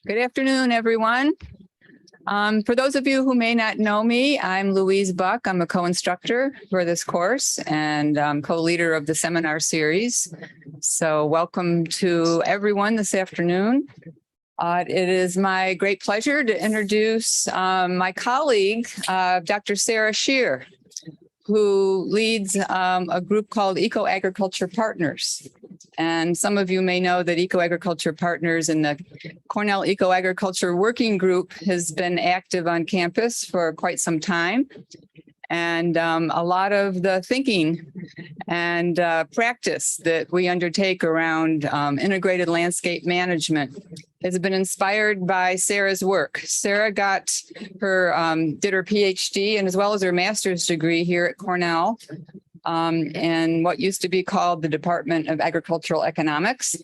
Good afternoon, everyone. For those of you who may not know me, I'm Louise Buck. I'm a co-instructor for this course and co-leader of the seminar series. So welcome to everyone this afternoon. It is my great pleasure to introduce my colleague, Dr. Sara Scherr, who leads a group called Eco-Agriculture Partners. And some of you may know that Eco-Agriculture Partners in the Cornell Eco-Agriculture Working Group has been active on campus for quite some time. And a lot of the thinking and practice that we undertake around integrated landscape management has been inspired by Sara's work. Sara got her, did her PhD and as well as her master's degree here at Cornell in what used to be called the Department of Agricultural Economics.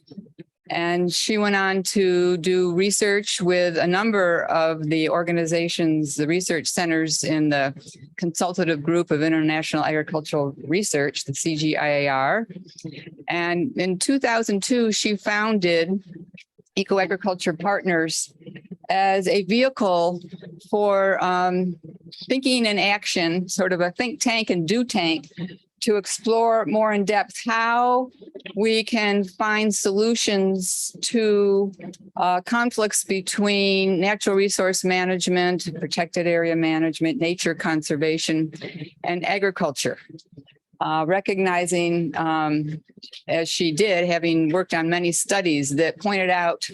And she went on to do research with a number of the organizations, the research centers in the Consultative Group of International Agricultural Research, the CGIAR. And in 2002, she founded Eco-Agriculture Partners as a vehicle for thinking and action, sort of a think tank and do tank, to explore more in depth how we can find solutions to conflicts between natural resource management, protected area management, nature conservation, and agriculture. Recognizing, as she did, having worked on many studies that pointed out,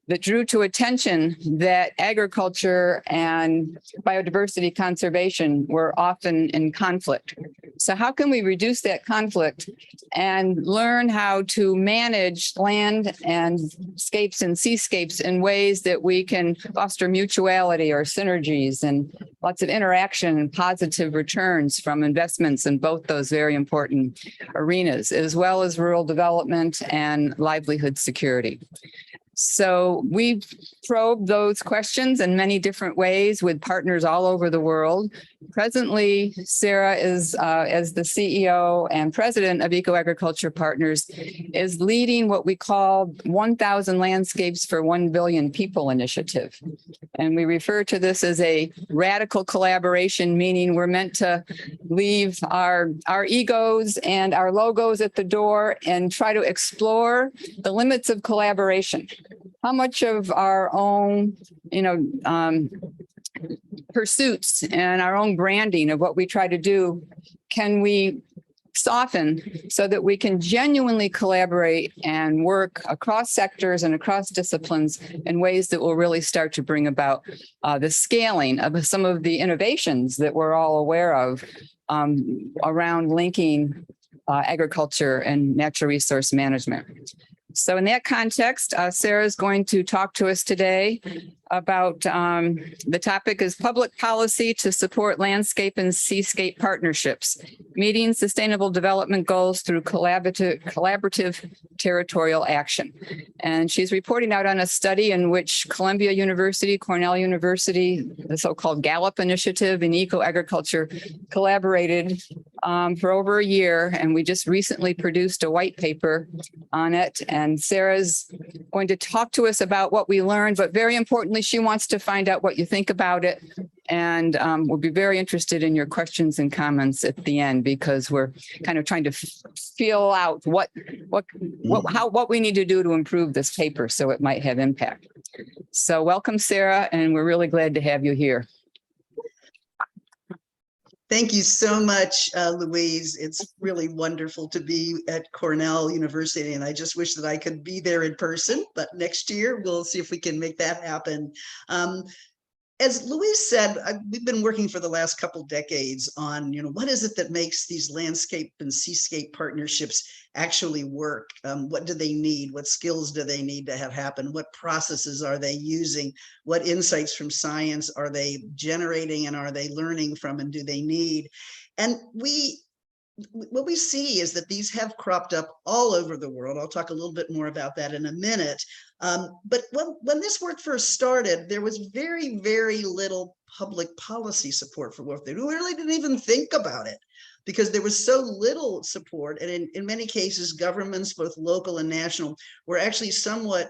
that drew to attention that agriculture and biodiversity conservation were often in conflict. So how can we reduce that conflict and learn how to manage land and scapes and seascapes in ways that we can foster mutuality or synergies and lots of interaction and positive returns from investments in both those very important arenas, as well as rural development and livelihood security. So we've probed those questions in many different ways with partners all over the world. Presently, Sara is, as the CEO and president of Eco-Agriculture Partners, is leading what we call 1,000 Landscapes for 1 Billion People initiative. And we refer to this as a radical collaboration, meaning we're meant to leave our egos and our logos at the door and try to explore the limits of collaboration. How much of our own, pursuits and our own branding of what we try to do can we soften so that we can genuinely collaborate and work across sectors and across disciplines in ways that will really start to bring about the scaling of some of the innovations that we're all aware of around linking agriculture and natural resource management. So in that context, Sara is going to talk to us today about the topic is public policy to support landscape and seascape partnerships, meeting sustainable development goals through collaborative territorial action. And she's reporting out on a study in which Columbia University, Cornell University, the so-called Gallup Initiative in Eco-Agriculture collaborated for over a year. And we just recently produced a white paper on it. And Sara's going to talk to us about what we learned, but very importantly, she wants to find out what you think about it. And we'll be very interested in your questions and comments at the end, because we're kind of trying to feel out what we need to do to improve this paper so it might have impact. So welcome, Sara, and we're really glad to have you here. Thank you so much, Louise. It's really wonderful to be at Cornell University, and I just wish that I could be there in person, but next year we'll see if we can make that happen. As Louise said, we've been working for the last couple decades on, what is it that makes these landscape and seascape partnerships actually work? What do they need? What skills do they need to have happen? What processes are they using? What insights from science are they generating and are they learning from, and do they need? And what we see is that these have cropped up all over the world. I'll talk a little bit more about that in a minute. But when this work first started, there was very, very little public policy support for what they do. We really didn't even think about it because there was so little support. And in many cases, governments, both local and national, were actually somewhat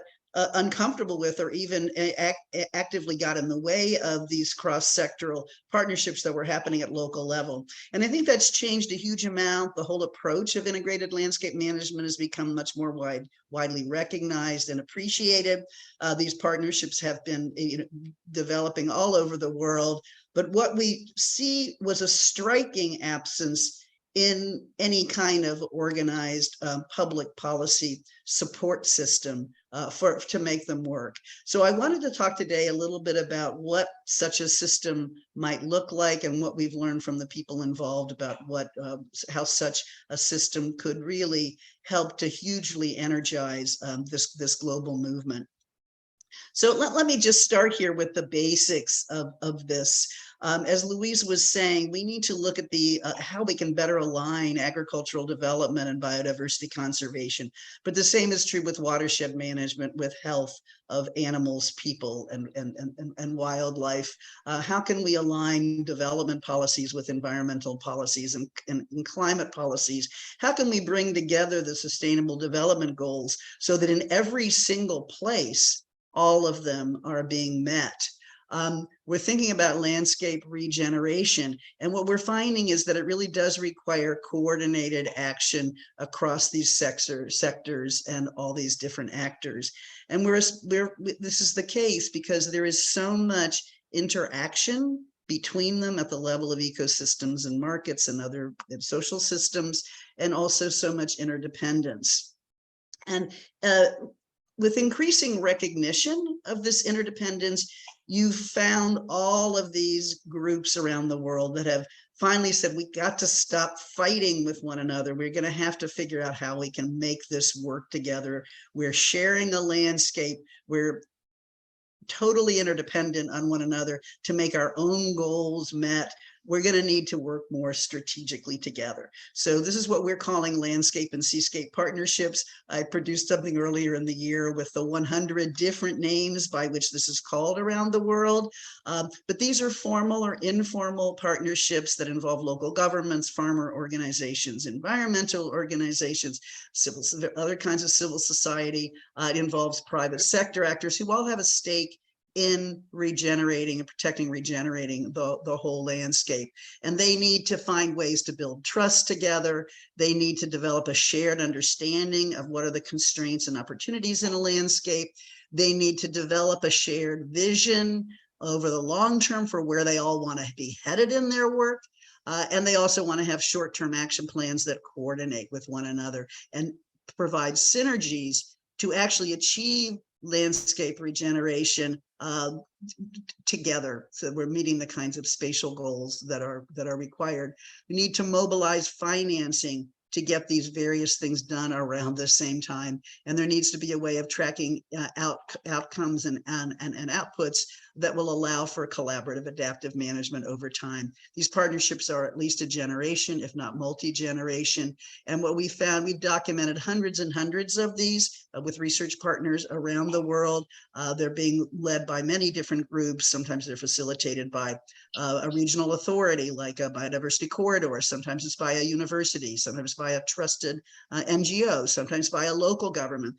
uncomfortable with, or even actively got in the way of these cross-sectoral partnerships that were happening at local level. And I think that's changed a huge amount. The whole approach of integrated landscape management has become much more widely recognized and appreciated. These partnerships have been developing all over the world. But what we see was a striking absence in any kind of organized public policy support system to make them work. So I wanted to talk today a little bit about what such a system might look like and what we've learned from the people involved about how such a system could really help to hugely energize this global movement. So let me just start here with the basics of this. As Louise was saying, we need to look at how we can better align agricultural development and biodiversity conservation. But the same is true with watershed management, with health of animals, people, and wildlife. How can we align development policies with environmental policies and climate policies? How can we bring together the sustainable development goals so that in every single place, all of them are being met? We're thinking about landscape regeneration, and what we're finding is that it really does require coordinated action across these sectors and all these different actors. And this is the case because there is so much interaction between them at the level of ecosystems and markets and other social systems, and also so much interdependence. And with increasing recognition of this interdependence, you've found all of these groups around the world that have finally said, we got to stop fighting with one another. We're going to have to figure out how we can make this work together. We're sharing a landscape. We're totally interdependent on one another to make our own goals met. We're going to need to work more strategically together. So this is what we're calling landscape and seascape partnerships. I produced something earlier in the year with the 100 different names by which this is called around the world. But these are formal or informal partnerships that involve local governments, farmer organizations, environmental organizations, other kinds of civil society. It involves private sector actors who all have a stake in regenerating and protecting, regenerating the whole landscape. And they need to find ways to build trust together. They need to develop a shared understanding of what are the constraints and opportunities in a landscape. They need to develop a shared vision over the long term for where they all want to be headed in their work. And they also want to have short-term action plans that coordinate with one another and provide synergies to actually achieve landscape regeneration together. So we're meeting the kinds of spatial goals that are required. We need to mobilize financing to get these various things done around the same time. And there needs to be a way of tracking outcomes and outputs that will allow for collaborative adaptive management over time. These partnerships are at least a generation, if not multi-generation. And what we found, we've documented hundreds and hundreds of these with research partners around the world. They're being led by many different groups. Sometimes they're facilitated by a regional authority like a biodiversity corridor. Sometimes it's by a university, sometimes by a trusted NGO, sometimes by a local government.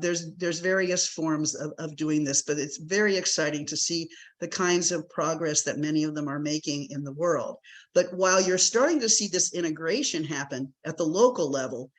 There's various forms of doing this, but it's very exciting to see the kinds of progress that many of them are making in the world. But while you're starting to see this integration happen at the local level,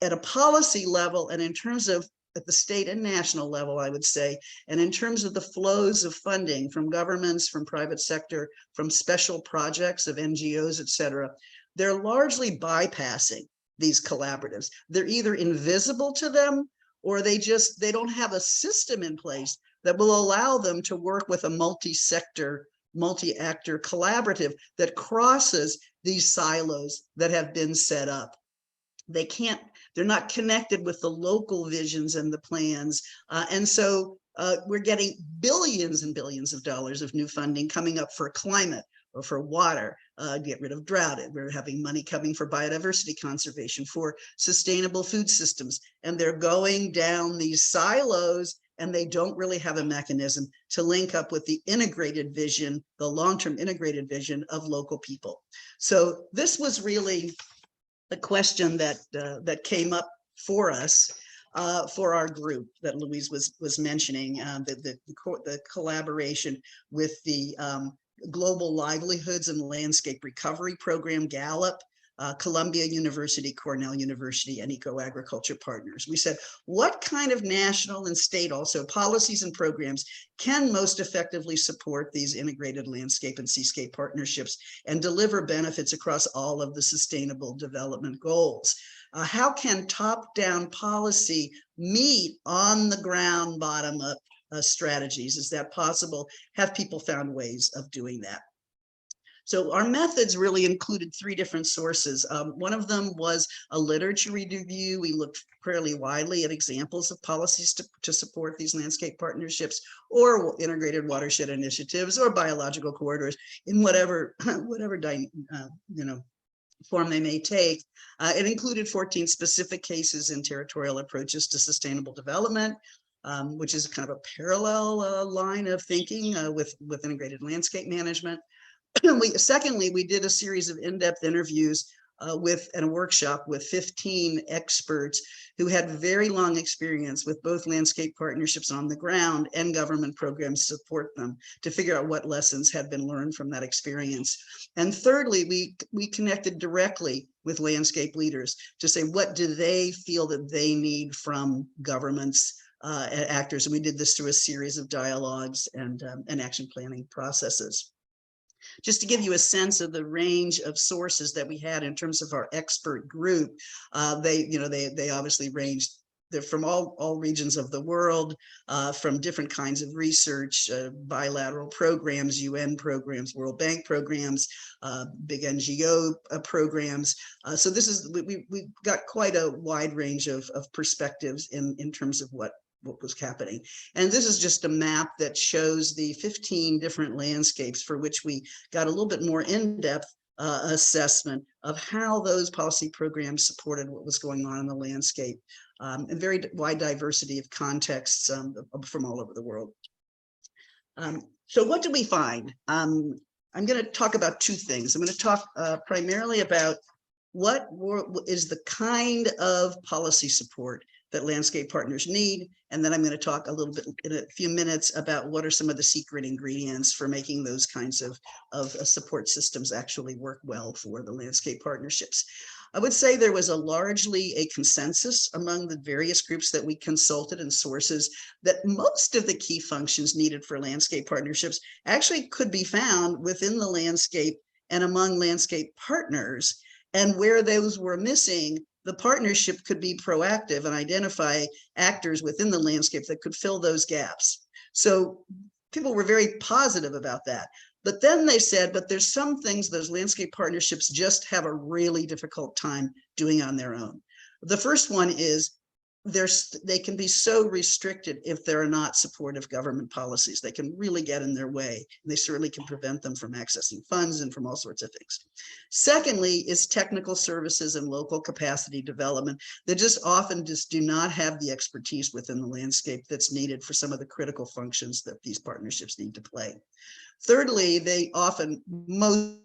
at a policy level, and in terms of at the state and national level, I would say, and in terms of the flows of funding from governments, from private sector, from special projects of NGOs, et cetera, they're largely bypassing these collaboratives. They're either invisible to them, or they don't have a system in place that will allow them to work with a multi-sector, multi-actor collaborative that crosses these silos that have been set up. They're not connected with the local visions and the plans. And so we're getting billions and billions of dollars of new funding coming up for climate or for water, get rid of drought. We're having money coming for biodiversity conservation, for sustainable food systems. And they're going down these silos, and they don't really have a mechanism to link up with the integrated vision, the long-term integrated vision of local people. So this was really a question that came up for us. for our group that Louise was mentioning, the collaboration with the Global Livelihoods and Landscape Recovery Program, GALLOP, Columbia University, Cornell University, and Eco-Agriculture Partners. We said, what kind of national and state also policies and programs can most effectively support these integrated landscape and seascape partnerships and deliver benefits across all of the sustainable development goals? How can top-down policy meet on-the-ground, bottom-up strategies? Is that possible? Have people found ways of doing that? So our methods really included 3 different sources. One of them was a literature review. We looked fairly widely at examples of policies to support these landscape partnerships or integrated watershed initiatives or biological corridors in whatever form they may take. It included 14 specific cases in territorial approaches to sustainable development, which is kind of a parallel line of thinking with integrated landscape management. Secondly, we did a series of in-depth interviews and a workshop with 15 experts who had very long experience with both landscape partnerships on the ground and government programs to support them, to figure out what lessons had been learned from that experience. And thirdly, we connected directly with landscape leaders to say, what do they feel that they need from governments, actors? And we did this through a series of dialogues and action planning processes. Just to give you a sense of the range of sources that we had in terms of our expert group, they obviously ranged. They're from all regions of the world, from different kinds of research, bilateral programs, UN programs, World Bank programs, big NGO programs. So we got quite a wide range of perspectives in terms of what was happening. And this is just a map that shows the 15 different landscapes for which we got a little bit more in-depth assessment of how those policy programs supported what was going on in the landscape, and very wide diversity of contexts from all over the world. So what do we find? I'm going to talk about 2 things. I'm going to talk primarily about what is the kind of policy support that landscape partners need. And then I'm going to talk a little bit in a few minutes about what are some of the secret ingredients for making those kinds of support systems actually work well for the landscape partnerships. I would say there was largely a consensus among the various groups that we consulted and sources that most of the key functions needed for landscape partnerships actually could be found within the landscape and among landscape partners. And where those were missing, the partnership could be proactive and identify actors within the landscape that could fill those gaps. So people were very positive about that. But then they said, but there's some things those landscape partnerships just have a really difficult time doing on their own. The first one is they can be so restricted if there are not supportive government policies. They can really get in their way. And they certainly can prevent them from accessing funds and from all sorts of things. Secondly is technical services and local capacity development that just often do not have the expertise within the landscape that's needed for some of the critical functions that these partnerships need to play. Thirdly, they often most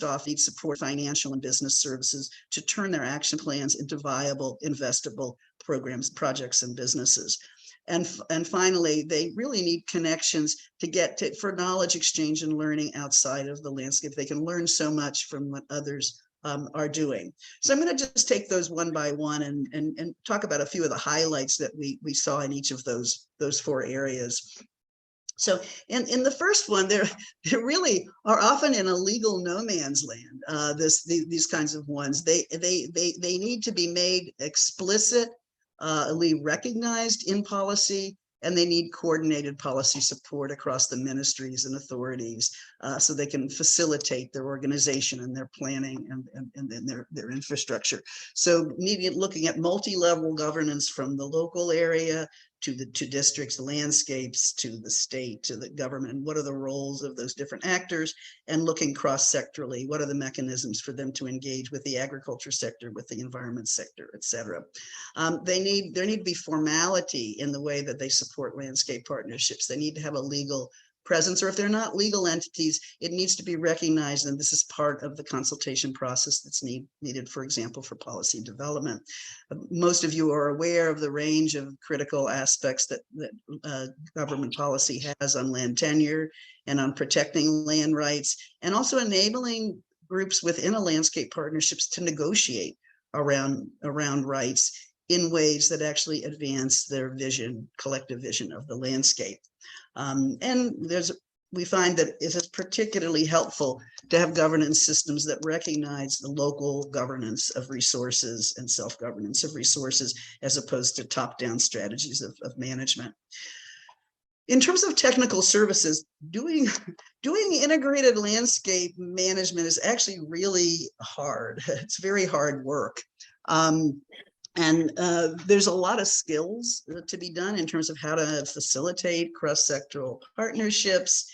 often need support, financial and business services to turn their action plans into viable, investable programs, projects, and businesses. And finally, they really need connections for knowledge exchange and learning outside of the landscape. They can learn so much from what others are doing. So I'm going to just take those one by one and talk about a few of the highlights that we saw in each of those 4 areas. So in the first one, they really are often in a legal no man's land. These kinds of ones, they need to be made explicitly recognized in policy, and they need coordinated policy support across the ministries and authorities so they can facilitate their organization and their planning and their infrastructure. So looking at multi-level governance from the local area to districts, landscapes, to the state, to the government. What are the roles of those different actors? And looking cross-sectorally, what are the mechanisms for them to engage with the agriculture sector, with the environment sector, et cetera. There need to be formality in the way that they support landscape partnerships. They need to have a legal presence, or if they're not legal entities, it needs to be recognized, and this is part of the consultation process that's needed, for example, for policy development. Most of you are aware of the range of critical aspects that government policy has on land tenure and on protecting land rights, and also enabling groups within a landscape partnerships to negotiate around rights in ways that actually advance their vision, collective vision of the landscape. And we find that it is particularly helpful to have governance systems that recognize the local governance of resources and self-governance of resources, as opposed to top-down strategies of management. In terms of technical services, doing integrated landscape management is actually really hard. It's very hard work. And there's a lot of skills to be done in terms of how to facilitate cross-sectoral partnerships.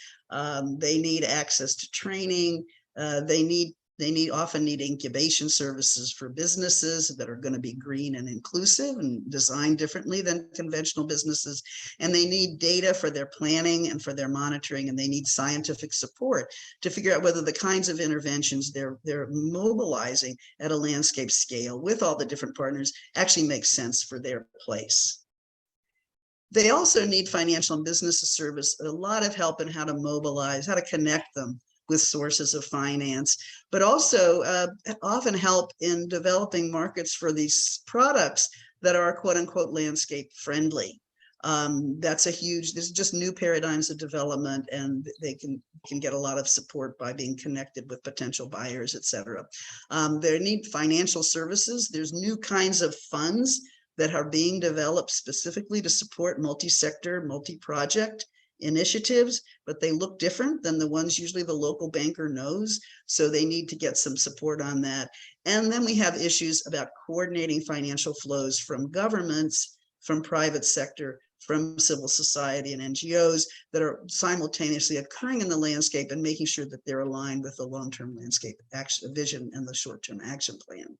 They need access to training. They often need incubation services for businesses that are going to be green and inclusive and designed differently than conventional businesses. And they need data for their planning and for their monitoring, and they need scientific support to figure out whether the kinds of interventions they're mobilizing at a landscape scale with all the different partners actually make sense for their place. They also need financial and business service, a lot of help in how to mobilize, how to connect them with sources of finance, but also often help in developing markets for these products that are quote unquote landscape friendly. That's a huge, there's just new paradigms of development, and they can get a lot of support by being connected with potential buyers, et cetera. They need financial services. There's new kinds of funds that are being developed specifically to support multi-sector, multi-project initiatives, but they look different than the ones usually the local banker knows. So they need to get some support on that. And then we have issues about coordinating financial flows from governments, from private sector, from civil society and NGOs that are simultaneously occurring in the landscape, and making sure that they're aligned with the long-term landscape action vision and the short-term action plan.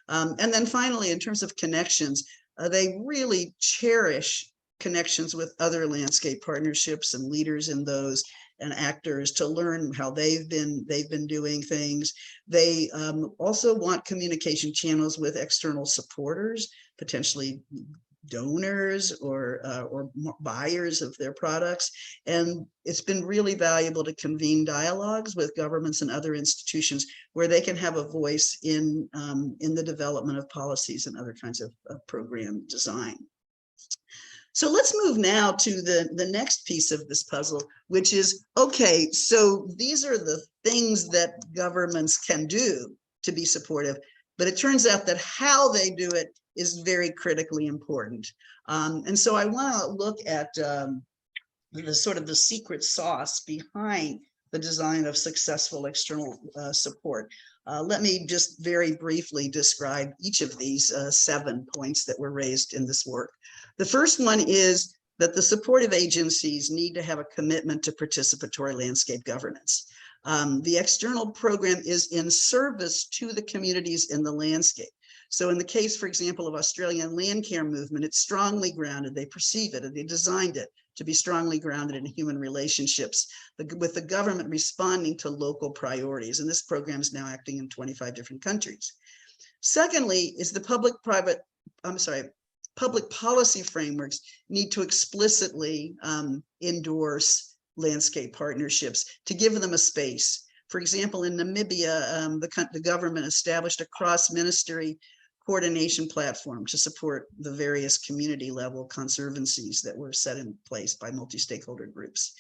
And then finally, in terms of connections, they really cherish connections with other landscape partnerships and leaders in those and actors to learn how they've been doing things. They also want communication channels with external supporters, potentially donors or buyers of their products. And it's been really valuable to convene dialogues with governments and other institutions where they can have a voice in the development of policies and other kinds of program design. So let's move now to the next piece of this puzzle, which is, okay, so these are the things that governments can do to be supportive, but it turns out that how they do it is very critically important. And so I want to look at the sort of the secret sauce behind the design of successful external support. Let me just very briefly describe each of these 7 points that were raised in this work. The first one is that the supportive agencies need to have a commitment to participatory landscape governance. The external program is in service to the communities in the landscape. So in the case, for example, of Australian land care movement, it's strongly grounded, they perceive it, and they designed it to be strongly grounded in human relationships, with the government responding to local priorities. And this program is now acting in 25 different countries. Secondly, is the public policy frameworks need to explicitly endorse landscape partnerships to give them a space. For example, in Namibia, the government established a cross-ministry coordination platform to support the various community level conservancies that were set in place by multi-stakeholder groups.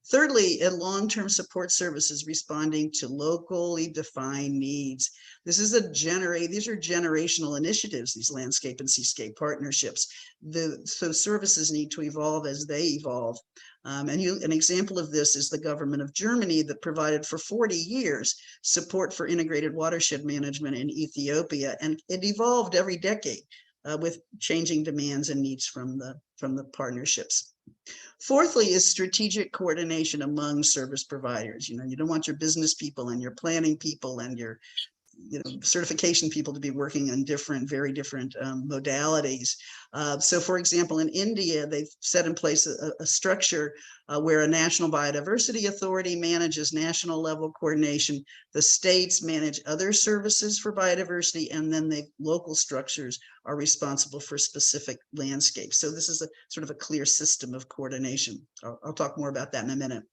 Thirdly, in long-term support services responding to locally defined needs. These are generational initiatives, these landscape and seascape partnerships. So services need to evolve as they evolve. An example of this is the government of Germany that provided for 40 years support for integrated watershed management in Ethiopia, and it evolved every decade with changing demands and needs from the partnerships. Fourthly is strategic coordination among service providers. You don't want your business people and your planning people and your certification people to be working on very different modalities. So for example, in India, they've set in place a structure where a national biodiversity authority manages national level coordination. The states manage other services for biodiversity, and then the local structures are responsible for specific landscapes. So this is a sort of a clear system of coordination. I'll talk more about that in a minute.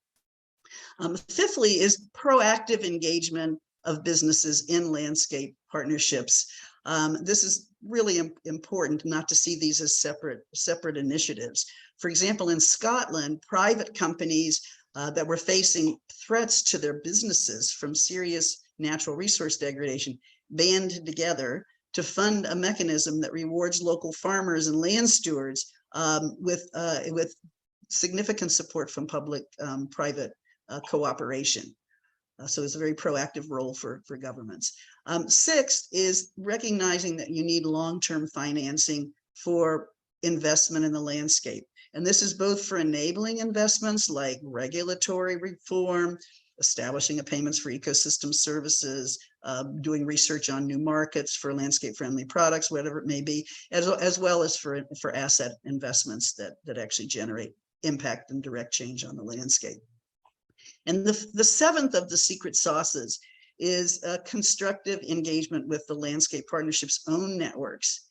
Fifthly is proactive engagement of businesses in landscape partnerships. This is really important not to see these as separate initiatives. For example, in Scotland, private companies that were facing threats to their businesses from serious natural resource degradation banded together to fund a mechanism that rewards local farmers and land stewards with significant support from public-private cooperation. So it's a very proactive role for governments. Sixth is recognizing that you need long-term financing for investment in the landscape. And this is both for enabling investments like regulatory reform, establishing a payments for ecosystem services, doing research on new markets for landscape-friendly products, whatever it may be, as well as for asset investments that actually generate impact and direct change on the landscape. And the seventh of the secret sauces is constructive engagement with the landscape partnership's own networks.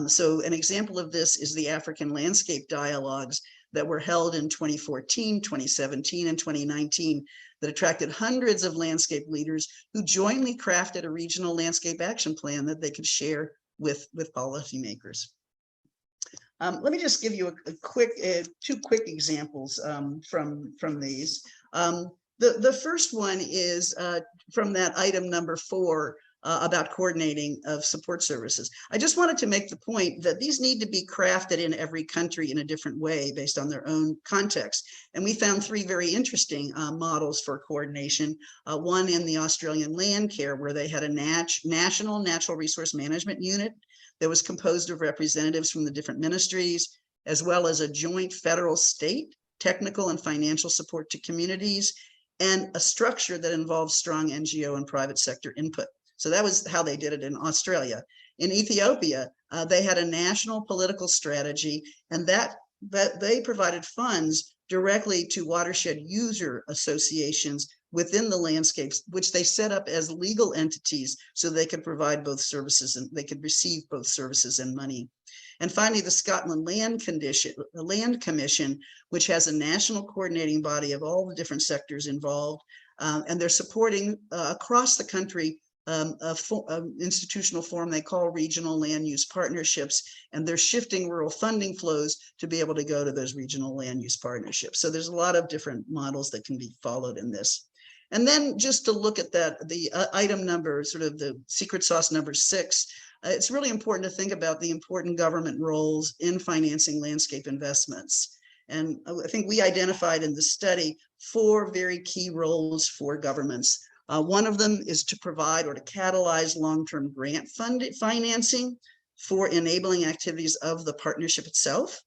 So an example of this is the African landscape dialogues that were held in 2014, 2017, and 2019 that attracted hundreds of landscape leaders who jointly crafted a regional landscape action plan that they could share with policymakers. Let me just give you two quick examples from these. The first one is from that item number 4 about coordinating of support services. I just wanted to make the point that these need to be crafted in every country in a different way based on their own context. And we found 3 very interesting models for coordination. One in the Australian land care, where they had a national natural resource management unit that was composed of representatives from the different ministries, as well as a joint federal state technical and financial support to communities, and a structure that involves strong NGO and private sector input. So that was how they did it in Australia. In Ethiopia, they had a national political strategy, and that they provided funds directly to watershed user associations within the landscapes, which they set up as legal entities so they could provide both services and they could receive both services and money. And finally, the Scotland Land Commission, which has a national coordinating body of all the different sectors involved, and they're supporting across the country an institutional form they call regional land use partnerships, and they're shifting rural funding flows to be able to go to those regional land use partnerships. So there's a lot of different models that can be followed in this. And then just to look at that, the item number, sort of the secret sauce number 6, it's really important to think about the important government roles in financing landscape investments. And I think we identified in the study 4 very key roles for governments. One of them is to provide or to catalyze long-term grant funded financing for enabling activities of the partnership itself.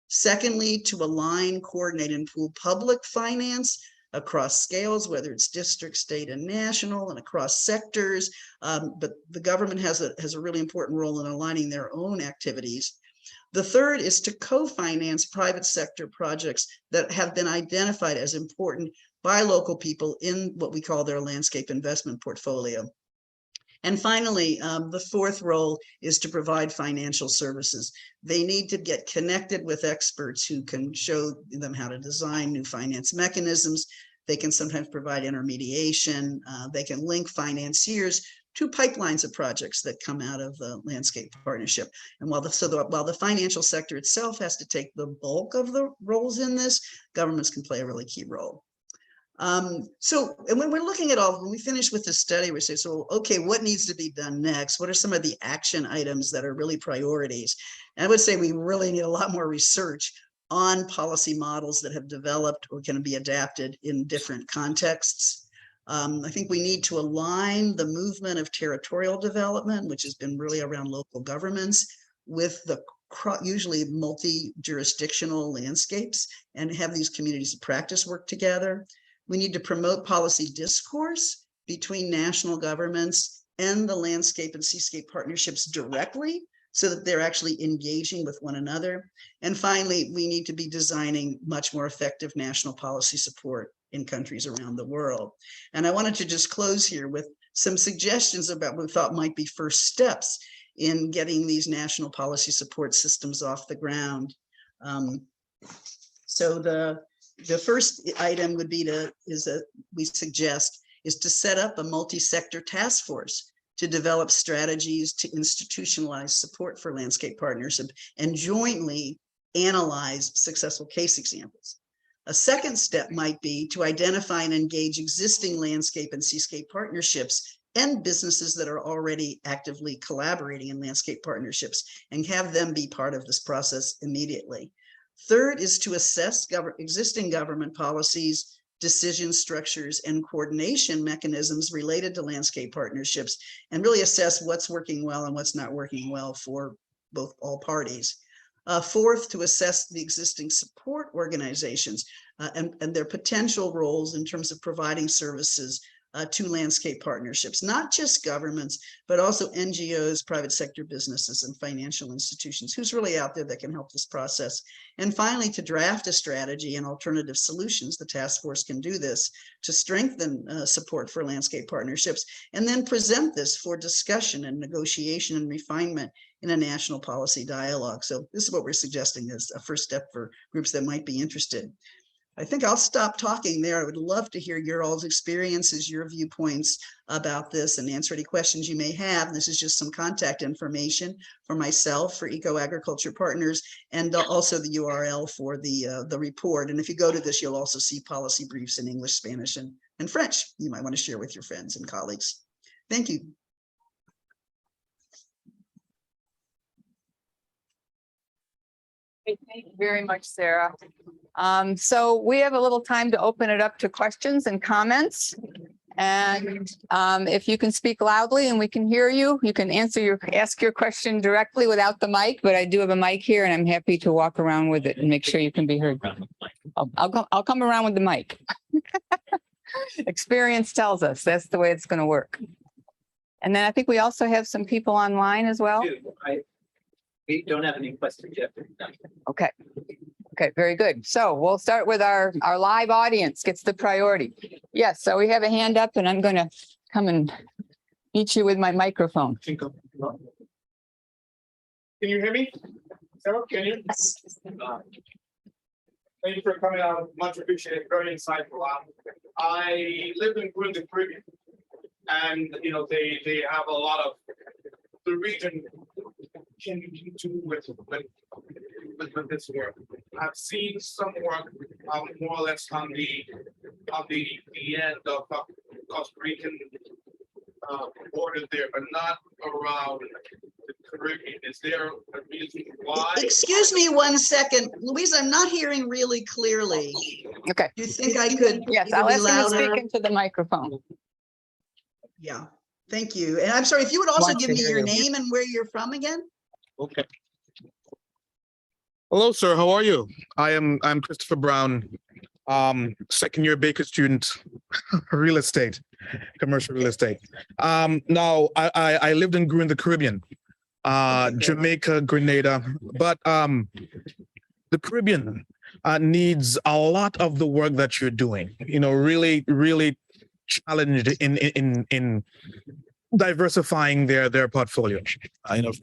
Secondly, to align, coordinate, and pool public finance across scales, whether it's district, state, and national, and across sectors. But the government has a really important role in aligning their own activities. The third is to co-finance private sector projects that have been identified as important by local people in what we call their landscape investment portfolio. And finally, the 4th role is to provide financial services. They need to get connected with experts who can show them how to design new finance mechanisms. They can sometimes provide intermediation. They can link financiers to pipelines of projects that come out of the landscape partnership. And while the financial sector itself has to take the bulk of the roles in this, governments can play a really key role. And when we're looking at when we finish with this study, we say, so, okay, what needs to be done next? What are some of the action items that are really priorities? And I would say we really need a lot more research on policy models that have developed or can be adapted in different contexts. I think we need to align the movement of territorial development, which has been really around local governments, with the usually multi-jurisdictional landscapes, and have these communities of practice work together. We need to promote policy discourse between national governments and the landscape and seascape partnerships directly so that they're actually engaging with one another. And finally, we need to be designing much more effective national policy support in countries around the world. And I wanted to just close here with some suggestions about what we thought might be first steps in getting these national policy support systems off the ground. So the first item would be we suggest is to set up a multi-sector task force to develop strategies to institutionalize support for landscape partnership and jointly analyze successful case examples. A second step might be to identify and engage existing landscape and seascape partnerships and businesses that are already actively collaborating in landscape partnerships and have them be part of this process immediately. Third is to assess existing government policies, decision structures, and coordination mechanisms related to landscape partnerships, and really assess what's working well and what's not working well for all parties. Fourth, to assess the existing support organizations and their potential roles in terms of providing services to landscape partnerships, not just governments, but also NGOs, private sector businesses, and financial institutions. Who's really out there that can help this process? And finally, to draft a strategy and alternative solutions, the task force can do this to strengthen support for landscape partnerships, and then present this for discussion and negotiation and refinement in a national policy dialogue. So this is what we're suggesting as a first step for groups that might be interested. I think I'll stop talking there. I would love to hear your all's experiences, your viewpoints about this, and answer any questions you may have. This is just some contact information for myself, for Eco-Agriculture Partners, and also the URL for the report. And if you go to this, you'll also see policy briefs in English, Spanish, and French. You might want to share with your friends and colleagues. Thank you. Thank you very much, Sarah. So we have a little time to open it up to questions and comments. And if you can speak loudly and we can hear you, you can ask your question directly without the mic, but I do have a mic here and I'm happy to walk around with it and make sure you can be heard. I'll come around with the mic. Experience tells us that's the way it's going to work. And then I think we also have some people online as well. We don't have any questions yet. Okay. Okay, very good. So we'll start with our live audience gets the priority. Yes, so we have a hand up and I'm going to come and meet you with my microphone. Can you hear me? Sarah, can you? Thank you for coming out. Much appreciated. Very insightful. I live in the Caribbean, and they have a lot of the region can do with this work. I've seen some work more or less on the end of Costa Rican border there, but not around the Caribbean. Is there a reason why? Excuse me 1 second, Louise, I'm not hearing really clearly. Okay. Do you think I could? Yes, I'll ask him to speak into the microphone. Yeah, thank you. And I'm sorry, if you would also Want give to me hear your you. name and where you're from again? Okay. Hello, sir. How are you? I'm Christopher Brown, second year Baker student, real estate, commercial real estate. Now I lived and grew in the Caribbean, Jamaica, Grenada, but the Caribbean needs a lot of the work that you're doing. Really challenged in diversifying their portfolio.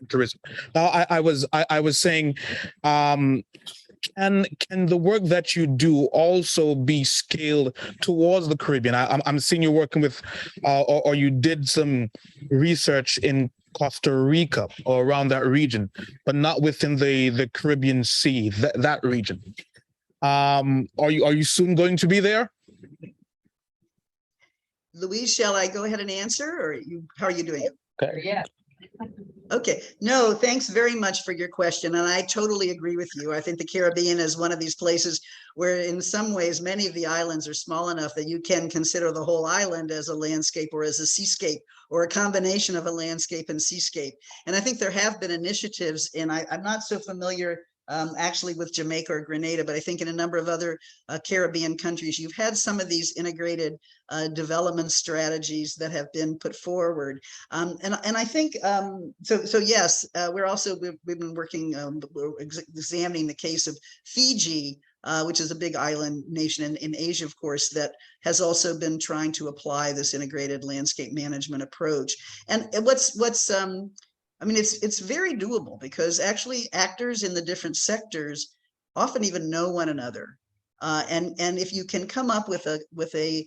Tourism. Now I was saying, can the work that you do also be scaled towards the Caribbean? I'm seeing you working with, or you did some research in Costa Rica or around that region, but not within the Caribbean Sea, that region. Are you soon going to be there? Louise, shall I go ahead and answer, or how are you doing? Okay. Yeah. Okay, no, thanks very much for your question. And I totally agree with you. I think the Caribbean is one of these places where in some ways, many of the islands are small enough that you can consider the whole island as a landscape or as a seascape or a combination of a landscape and seascape. And I think there have been initiatives, and I'm not so familiar actually with Jamaica or Grenada, but I think in a number of other Caribbean countries, you've had some of these integrated development strategies that have been put forward. And I think, so yes, we've been working, we're examining the case of Fiji, which is a big island nation in Asia, of course, that has also been trying to apply this integrated landscape management approach. And I mean, it's very doable because actually actors in the different sectors often even know one another. And if you can come up with an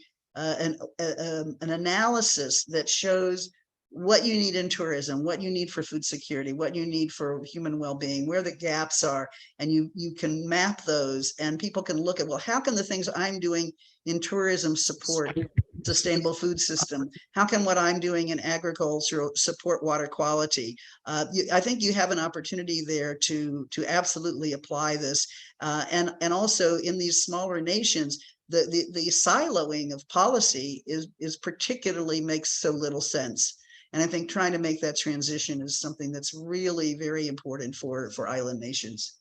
analysis that shows what you need in tourism, what you need for food security, what you need for human well-being, where the gaps are, and you can map those, and people can look at, well, how can the things I'm doing in tourism support sustainable food system? How can what I'm doing in agriculture support water quality? I think you have an opportunity there to absolutely apply this, and also in these smaller nations, the siloing of policy is particularly makes so little sense. And I think trying to make that transition is something that's really very important for island nations.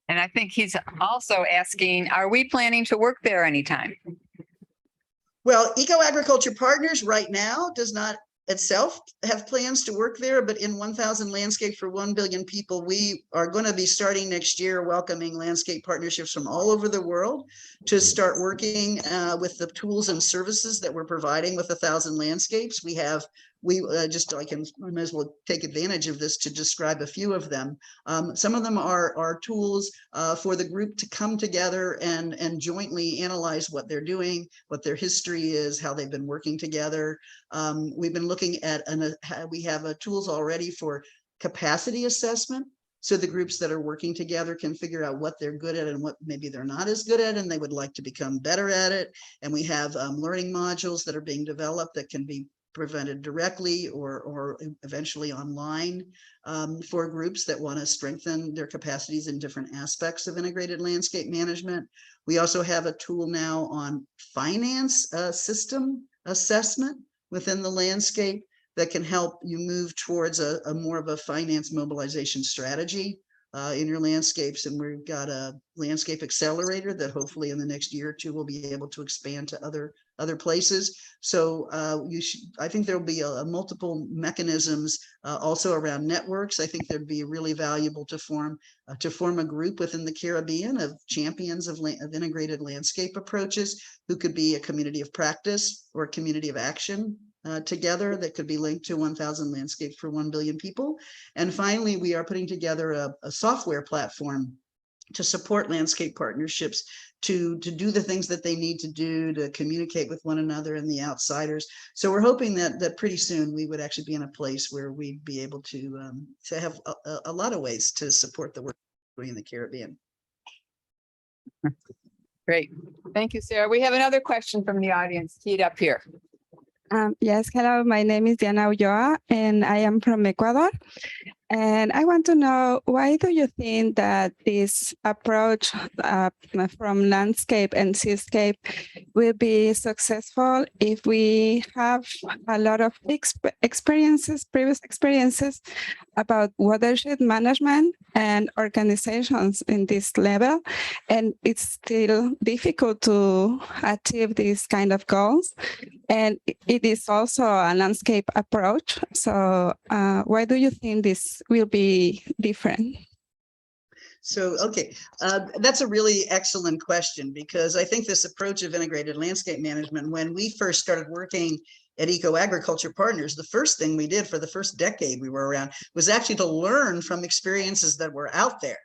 And I think he's also asking, are we planning to work there anytime? Well, Eco-Agriculture Partners right now does not itself have plans to work there, but in 1,000 Landscape for 1 billion people, we are going to be starting next year welcoming landscape partnerships from all over the world to start working with the tools and services that we're providing with 1,000 Landscapes. We might as well take advantage of this to describe a few of them. Some of them are tools for the group to come together and jointly analyze what they're doing, what their history is, how they've been working together. We've been looking at, we have tools already for capacity assessment. So the groups that are working together can figure out what they're good at and what maybe they're not as good at, and they would like to become better at it. And we have learning modules that are being developed that can be presented directly or eventually online for groups that want to strengthen their capacities in different aspects of integrated landscape management. We also have a tool now on finance system assessment within the landscape that can help you move towards a more of a finance mobilization strategy in your landscapes. And we've got a landscape accelerator that hopefully in the next year or two will be able to expand to other places. So I think there'll be multiple mechanisms also around networks. I think there'd be really valuable to form a group within the Caribbean of champions of integrated landscape approaches who could be a community of practice or a community of action together that could be linked to 1,000 Landscapes for 1 billion people. And finally, we are putting together a software platform to support landscape partnerships to do the things that they need to do to communicate with one another and the outsiders. So we're hoping that pretty soon we would actually be in a place where we'd be able to have a lot of ways to support the work in the Caribbean. Great. Thank you, Sarah. We have another question from the audience teed up here. Yes, hello, my name is Diana Ulloa and I am from Ecuador. And I want to know, why do you think that this approach from landscape and seascape will be successful if we have a lot of previous experiences about watershed management and organizations in this level, and it's still difficult to achieve these kind of goals? And it is also a landscape approach. So why do you think this will be different? So, okay, that's a really excellent question, because I think this approach of integrated landscape management, when we first started working at Eco-Agriculture Partners, the first thing we did for the first decade we were around was actually to learn from experiences that were out there,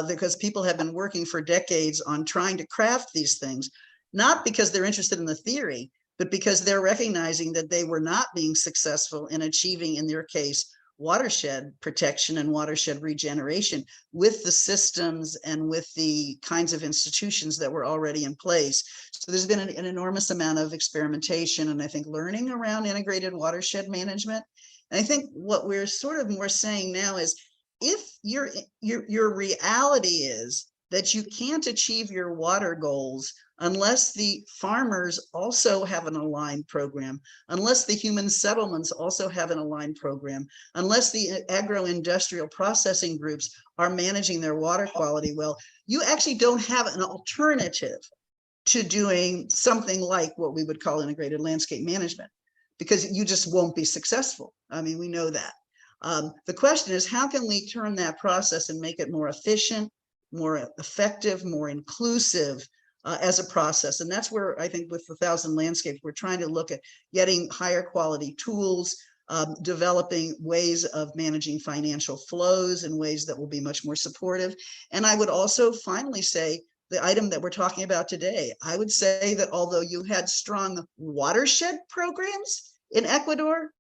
because people have been working for decades on trying to craft these things, not because they're interested in the theory, but because they're recognizing that they were not being successful in achieving, in their case, watershed protection and watershed regeneration with the systems and with the kinds of institutions that were already in place. So there's been an enormous amount of experimentation and I think learning around integrated watershed management. And I think what we're sort of more saying now is, if your reality is that you can't achieve your water goals unless the farmers also have an aligned program, unless the human settlements also have an aligned program, unless the agro-industrial processing groups are managing their water quality well, you actually don't have an alternative to doing something like what we would call integrated landscape management, because you just won't be successful. I mean, we know that. The question is, how can we turn that process and make it more efficient, more effective, more inclusive as a process? And that's where I think with the 1,000 Landscapes, we're trying to look at getting higher quality tools, developing ways of managing financial flows in ways that will be much more supportive. And I would also finally say, the item that we're talking about today, I would say that although you had strong watershed programs in Ecuador,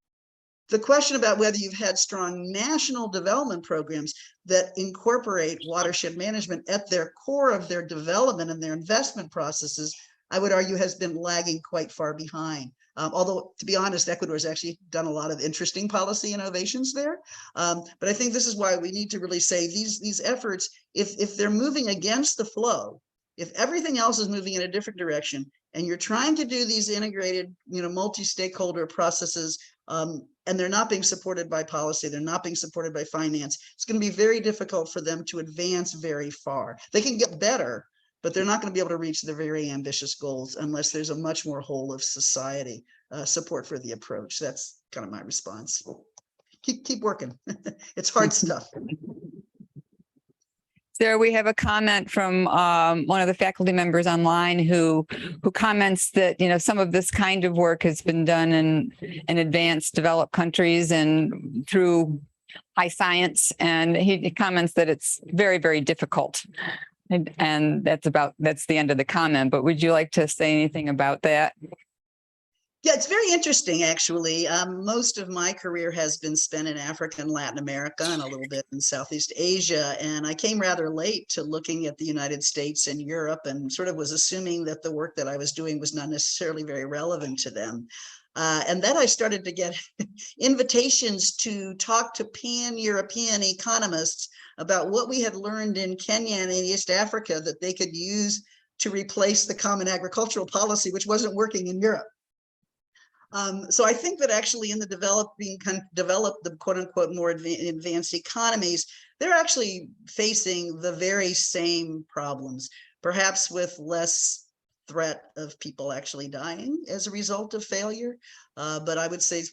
the question about whether you've had strong national development programs that incorporate watershed management at their core of their development and their investment processes, I would argue has been lagging quite far behind. Although, to be honest, Ecuador has actually done a lot of interesting policy innovations there. But I think this is why we need to really say these efforts, if they're moving against the flow, if everything else is moving in a different direction, and you're trying to do these integrated, multi-stakeholder processes, and they're not being supported by policy, they're not being supported by finance, it's going to be very difficult for them to advance very far. They can get better, but they're not going to be able to reach their very ambitious goals unless there's a much more whole of society support for the approach. That's kind of my response. Keep working. It's hard stuff. There we have a comment from one of the faculty members online who comments that some of this kind of work has been done in advanced developed countries and through high science, and he comments that it's very, very difficult. And that's the end of the comment. But would you like to say anything about that? Yeah, it's very interesting, actually. Most of my career has been spent in Africa and Latin America and a little bit in Southeast Asia. And I came rather late to looking at the United States and Europe and sort of was assuming that the work that I was doing was not necessarily very relevant to them. And then I started to get invitations to talk to pan-European economists about what we had learned in Kenya and in East Africa that they could use to replace the common agricultural policy, which wasn't working in Europe. So I think that actually in the developed the quote unquote more advanced economies, they're actually facing the very same problems, perhaps with less threat of people actually dying as a result of failure. But I would say,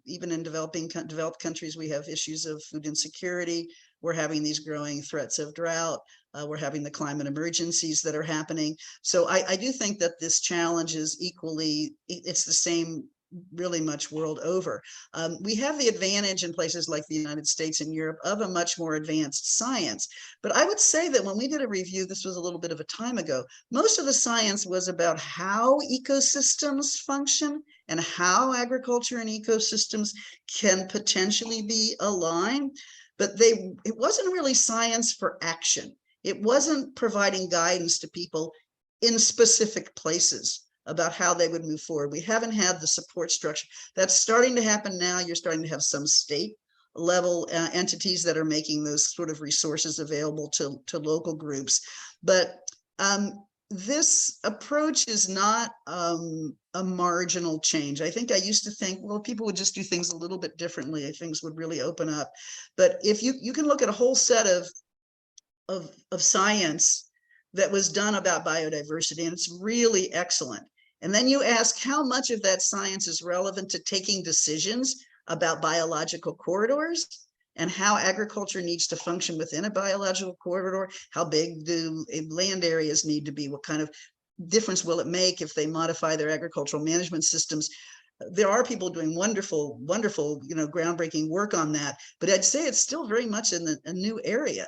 even in developed countries, we have issues of food insecurity. We're having these growing threats of drought. We're having the climate emergencies that are happening. So I do think that this challenge is equally, it's the same really much world over. We have the advantage in places like the United States and Europe of a much more advanced science. But I would say that when we did a review, this was a little bit of a time ago, most of the science was about how ecosystems function and how agriculture and ecosystems can potentially be aligned. But it wasn't really science for action. It wasn't providing guidance to people in specific places about how they would move forward. We haven't had the support structure. That's starting to happen now. You're starting to have some state level entities that are making those sort of resources available to local groups. But this approach is not a marginal change. I think I used to think, well, if people would just do things a little bit differently, things would really open up. But if you can look at a whole set of science that was done about biodiversity, and it's really excellent. And then you ask how much of that science is relevant to taking decisions about biological corridors and how agriculture needs to function within a biological corridor. How big do land areas need to be? What kind of difference will it make if they modify their agricultural management systems? There are people doing wonderful, groundbreaking work on that, but I'd say it's still very much in a new area.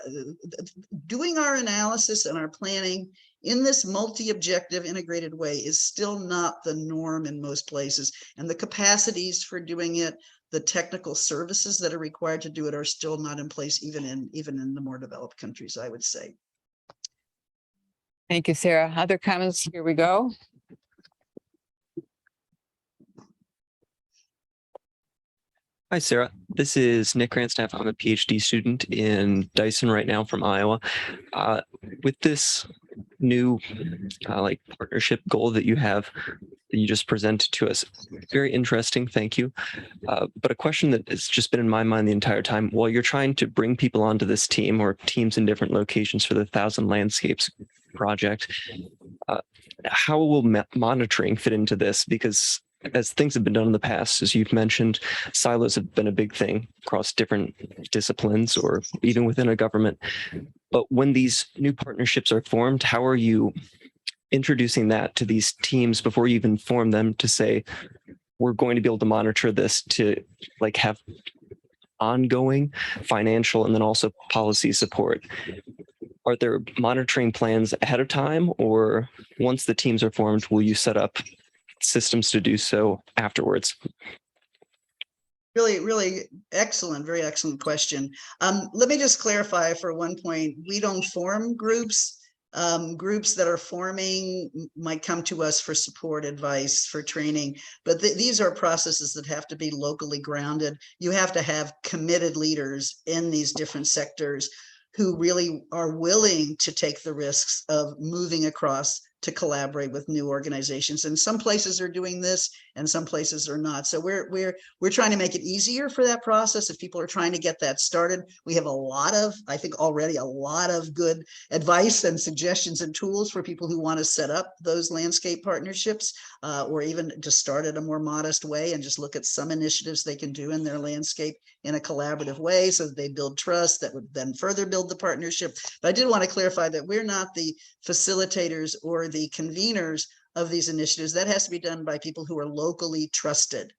Doing our analysis and our planning in this multi-objective integrated way is still not the norm in most places. And the capacities for doing it, the technical services that are required to do it are still not in place, even in the more developed countries, I would say. Thank you, Sarah. Other comments? Here we go. Hi, Sarah. This is Nick Grandstaff. I'm a PhD student in Dyson right now from Iowa. With this new partnership goal that you have that you just presented to us, very interesting. Thank you. But a question that has just been in my mind the entire time, while you're trying to bring people onto this team or teams in different locations for the 1,000 Landscapes project, how will monitoring fit into this? Because as things have been done in the past, as you've mentioned, silos have been a big thing across different disciplines or even within a government. But when these new partnerships are formed, how are you introducing that to these teams before you even form them to say, we're going to be able to monitor this to have ongoing financial and then also policy support? Are there monitoring plans ahead of time, or once the teams are formed, will you set up systems to do so afterwards? Really, really excellent, very excellent question. Let me just clarify for one point, we don't form groups. Groups that are forming might come to us for support, advice, for training, but these are processes that have to be locally grounded. You have to have committed leaders in these different sectors who really are willing to take the risks of moving across to collaborate with new organizations. And some places are doing this and some places are not. So we're trying to make it easier for that process. If people are trying to get that started, we have I think already a lot of good advice and suggestions and tools for people who want to set up those landscape partnerships, or even just start at a more modest way and just look at some initiatives they can do in their landscape in a collaborative way so that they build trust that would then further build the partnership. But I did want to clarify that we're not the facilitators or the conveners of these initiatives. That has to be done by people who are locally trusted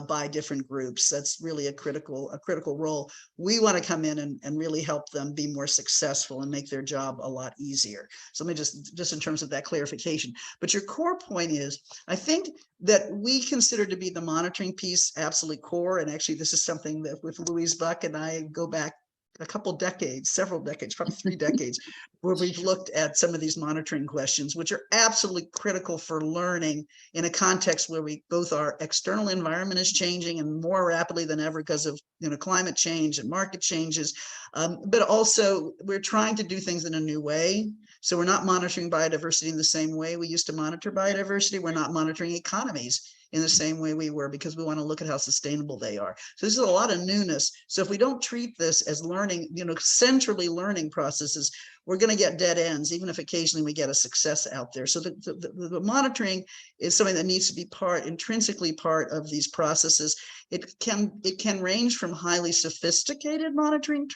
by different groups. That's really a critical role. We want to come in and really help them be more successful and make their job a lot easier. So let me just in terms of that clarification. But your core point is, I think that we consider to be the monitoring piece absolutely core. And actually, this is something that with Louise Buck and I go back a couple decades, several decades, probably 3 decades, where we've looked at some of these monitoring questions, which are absolutely critical for learning in a context where both our external environment is changing and more rapidly than ever because of climate change and market changes. But also we're trying to do things in a new way. So we're not monitoring biodiversity in the same way we used to monitor biodiversity. We're not monitoring economies in the same way we were, because we want to look at how sustainable they are. So this is a lot of newness. So if we don't treat this as learning, centrally learning processes, we're going to get dead ends, even if occasionally we get a success out there. So the monitoring is something that needs to be intrinsically part of these processes. It can range from highly sophisticated monitoring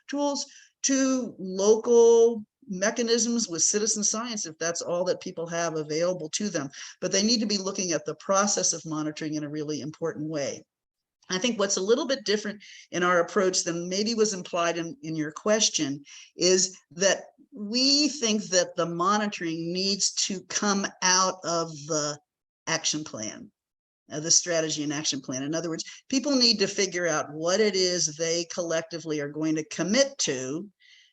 tools to local mechanisms with citizen science, if that's all that people have available to them. But they need to be looking at the process of monitoring in a really important way. I think what's a little bit different in our approach than maybe was implied in your question is that we think that the monitoring needs to come out of the action plan, the strategy and action plan. In other words, people need to figure out what it is they collectively are going to commit to,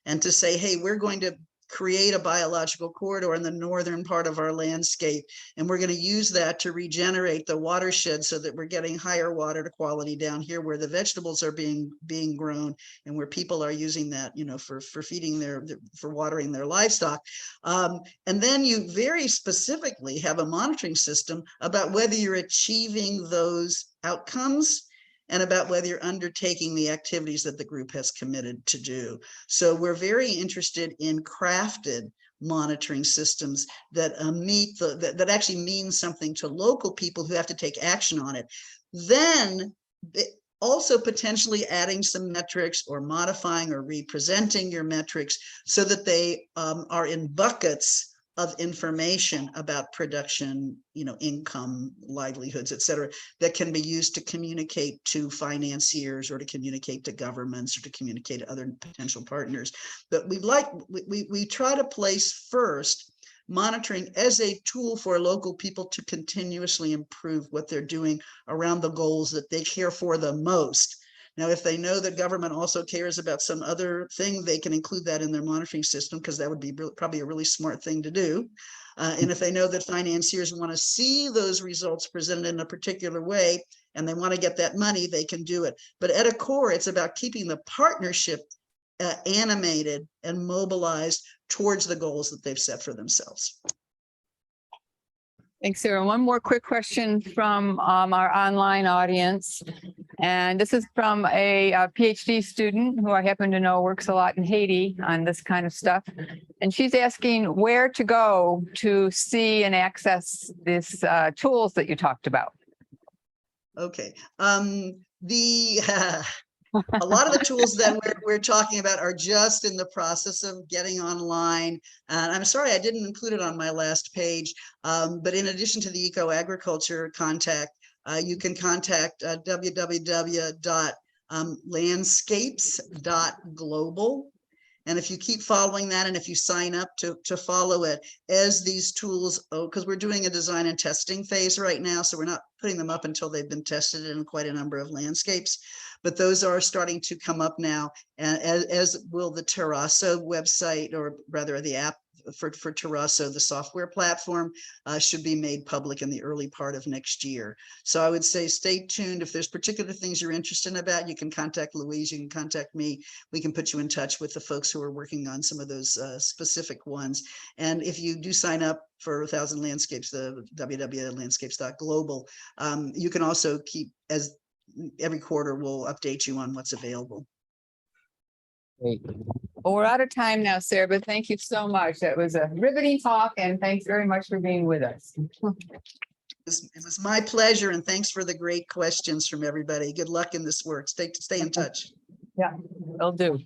and to say, hey, we're going to create a biological corridor in the northern part of our landscape, and we're going to use that to regenerate the watershed so that we're getting higher water quality down here where the vegetables are being grown and where people are using that, for feeding for watering their livestock. And then you very specifically have a monitoring system about whether you're achieving those outcomes and about whether you're undertaking the activities that the group has committed to do. So we're very interested in crafted monitoring systems that that actually mean something to local people who have to take action on it. Then also potentially adding some metrics or modifying or representing your metrics so that they are in buckets of information about production, income, livelihoods, et cetera, that can be used to communicate to financiers or to communicate to governments or to communicate to other potential partners. But we try to place first monitoring as a tool for local people to continuously improve what they're doing around the goals that they care for the most. Now, if they know that government also cares about some other thing, they can include that in their monitoring system, because that would be probably a really smart thing to do. And if they know that financiers want to see those results presented in a particular way, and they want to get that money, they can do it. But at a core, it's about keeping the partnership animated and mobilized towards the goals that they've set for themselves. Thanks, Sarah. One more quick question from our online audience. And this is from a PhD student who I happen to know works a lot in Haiti on this kind of stuff. And she's asking where to go to see and access these tools that you talked about. Okay. A lot of the tools that we're talking about are just in the process of getting online. And I'm sorry, I didn't include it on my last page. But in addition to the eco-agriculture contact, you can contact www.landscapes.global. And if you keep following that, and if you sign up to follow it as these tools, because we're doing a design and testing phase right now, so we're not putting them up until they've been tested in quite a number of landscapes. But those are starting to come up now, as will the Terrasso website, or rather the app for Terrasso, the software platform, should be made public in the early part of next year. So I would say stay tuned. If there's particular things you're interested about, you can contact Louise, you can contact me. We can put you in touch with the folks who are working on some of those specific ones. And if you do sign up for 1,000 Landscapes, the www.landscapes.global, you can also keep, as every quarter we'll update you on what's available. Great. Well, we're out of time now, Sarah, but thank you so much. That was a riveting talk, and thanks very much for being with us. It was my pleasure, and thanks for the great questions from everybody. Good luck in this work. Stay in touch. Yeah, will do.